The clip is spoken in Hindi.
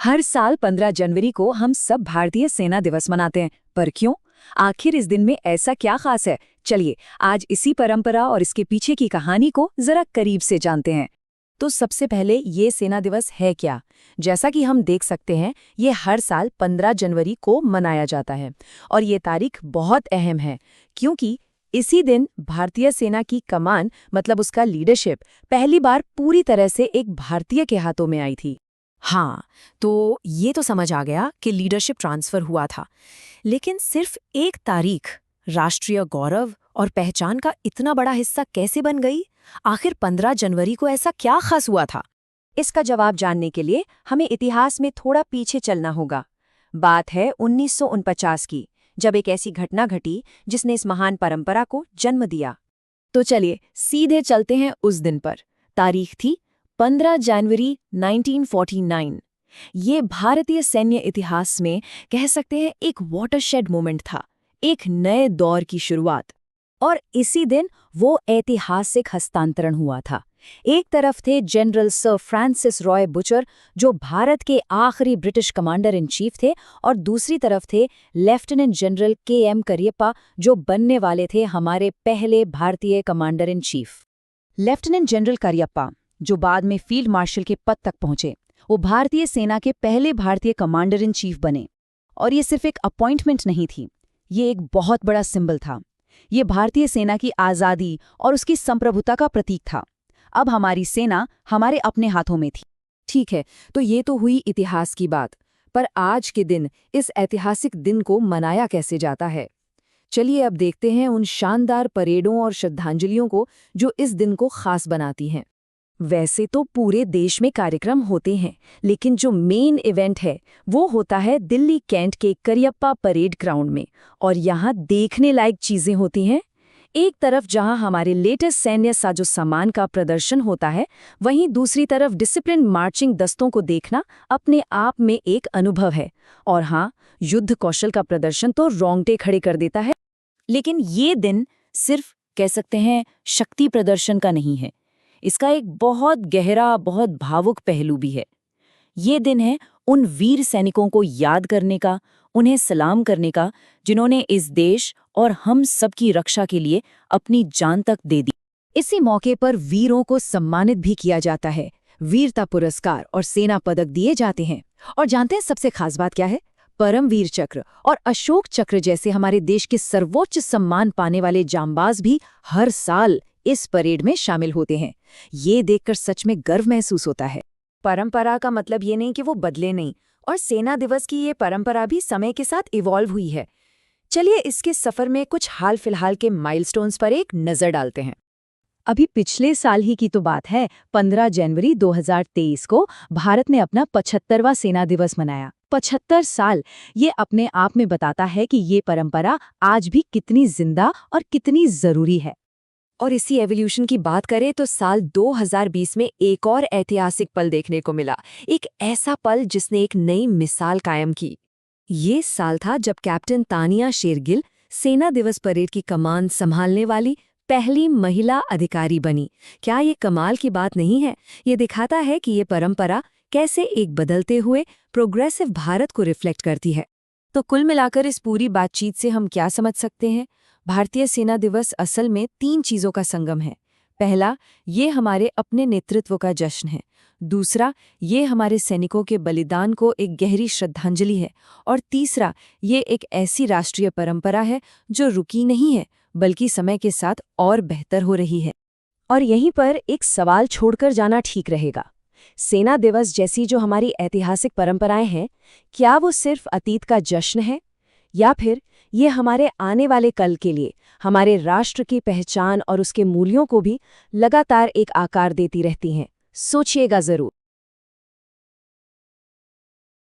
हर साल 15 जनवरी को हम सब भारतीय सेना दिवस मनाते हैं, पर क्यों? आखिर इस दिन में ऐसा क्या खास है? चलिए आज इसी परंपरा और इसके पीछे की कहानी को जरा करीब से जानते हैं। तो सबसे पहले ये सेना दिवस है क्या? जैसा कि हम देख सकते हैं, ये हर साल 15 जनवरी को मनाया जाता है और ये तारीख बहुत अहम है क्योंकि इसी दिन भारतीय सेना की कमान मतलब उसका लीडरशिप पहली बार पूरी तरह से एक भारतीय के हाथों में आई थी। हाँ, तो ये तो समझ आ गया कि लीडरशिप ट्रांसफर हुआ था, लेकिन सिर्फ एक तारीख राष्ट्रीय गौरव और पहचान का इतना बड़ा हिस्सा कैसे बन गई? आखिर 15 जनवरी को ऐसा क्या खास हुआ था? इसका जवाब जानने के लिए हमें इतिहास में थोड़ा पीछे चलना होगा। बात है 1949 की, जब एक ऐसी घटना घटी जिसने इस महान परंपरा को जन्म दिया। तो चलिए सीधे चलते हैं उस दिन पर। तारीख थी 15 जनवरी 1949। ये भारतीय सैन्य इतिहास में कह सकते हैं एक वाटरशेड मोमेंट था, एक नए दौर की शुरुआत। और इसी दिन वो ऐतिहासिक हस्तांतरण हुआ था। एक तरफ थे general sir Francis Roy butcher, जो भारत के आखिरी ब्रिटिश कमांडर इन चीफ थे, और दूसरी तरफ थे लेफ्टिनेंट जनरल के.एम. करियप्पा, जो बनने वाले थे हमारे पहले भारतीय commander in chief. Lieutenant general Cariappa, जो बाद में फील्ड मार्शल के पद तक पहुंचे, वो भारतीय सेना के पहले भारतीय कमांडर इन चीफ बने। और ये सिर्फ एक अपॉइंटमेंट नहीं थी, ये एक बहुत बड़ा सिंबल था। ये भारतीय सेना की आज़ादी और उसकी संप्रभुता का प्रतीक था। अब हमारी सेना हमारे अपने हाथों में थी। ठीक है, तो ये तो हुई इतिहास की बात, पर आज के दिन इस ऐतिहासिक दिन को मनाया कैसे जाता है? चलिए अब देखते हैं उन शानदार परेडों और श्रद्धांजलियों को जो इस दिन को खास बनाती हैं। वैसे तो पूरे देश में कार्यक्रम होते हैं, लेकिन जो मेन इवेंट है वो होता है दिल्ली कैंट के करियप्पा परेड ग्राउंड में। और यहाँ देखने लायक चीजें होती हैं। एक तरफ जहाँ हमारे लेटेस्ट सैन्य साजो सामान का प्रदर्शन होता है, वहीं दूसरी तरफ डिसिप्लिन मार्चिंग दस्तों को देखना अपने आप में एक अनुभव है। और हाँ, युद्ध कौशल का प्रदर्शन तो रोंगटे खड़े कर देता है। लेकिन ये दिन सिर्फ कह सकते हैं शक्ति प्रदर्शन का नहीं है, इसका एक बहुत गहरा, बहुत भावुक पहलू भी है। ये दिन है उन वीर सैनिकों को याद करने का, उन्हें सलाम करने का, जिन्होंने इस देश और हम सबकी रक्षा के लिए अपनी जान तक दे दी। इसी मौके पर वीरों को सम्मानित भी किया जाता है। वीरता पुरस्कार और सेना पदक दिए जाते हैं। और जानते हैं सबसे खास बात क्या है? परमवीर चक्र और अशोक चक्र जैसे हमारे देश के सर्वोच्च सम्मान पाने वाले जांबाज भी हर साल इस परेड में शामिल होते हैं। ये देखकर सच में गर्व महसूस होता है। परंपरा का मतलब ये नहीं कि वो बदले नहीं, और सेना दिवस की ये परंपरा भी समय के साथ इवॉल्व हुई है। चलिए इसके सफर में कुछ हाल फिलहाल के माइलस्टोन्स पर एक नजर डालते हैं। अभी पिछले साल ही की तो बात है, 15 जनवरी 2023 को भारत ने अपना 75वां सेना दिवस मनाया। 75 साल, ये अपने आप में बताता है कि ये परंपरा आज भी कितनी जिंदा और कितनी जरूरी है। और इसी एवोल्यूशन की बात करें तो साल 2020 में एक और ऐतिहासिक पल देखने को मिला, एक ऐसा पल जिसने एक नई मिसाल कायम की। ये साल था जब कैप्टन तानिया शेरगिल सेना दिवस परेड की कमान संभालने वाली पहली महिला अधिकारी बनी। क्या ये कमाल की बात नहीं है? ये दिखाता है कि ये परंपरा कैसे एक बदलते हुए प्रोग्रेसिव भारत को रिफ्लेक्ट करती है। तो कुल मिलाकर इस पूरी बातचीत से हम क्या समझ सकते हैं? भारतीय सेना दिवस असल में 3 चीज़ों का संगम है। पहला, ये हमारे अपने नेतृत्व का जश्न है। दूसरा, ये हमारे सैनिकों के बलिदान को एक गहरी श्रद्धांजलि है। और तीसरा, ये एक ऐसी राष्ट्रीय परंपरा है जो रुकी नहीं है, बल्कि समय के साथ और बेहतर हो रही है। और यहीं पर एक सवाल छोड़कर जाना ठीक रहेगा। सेना दिवस जैसी जो हमारी ऐतिहासिक परंपराएं हैं, क्या वो सिर्फ अतीत का जश्न है, या फिर ये हमारे आने वाले कल के लिए हमारे राष्ट्र की पहचान और उसके मूल्यों को भी लगातार एक आकार देती रहती हैं? सोचिएगा जरूर।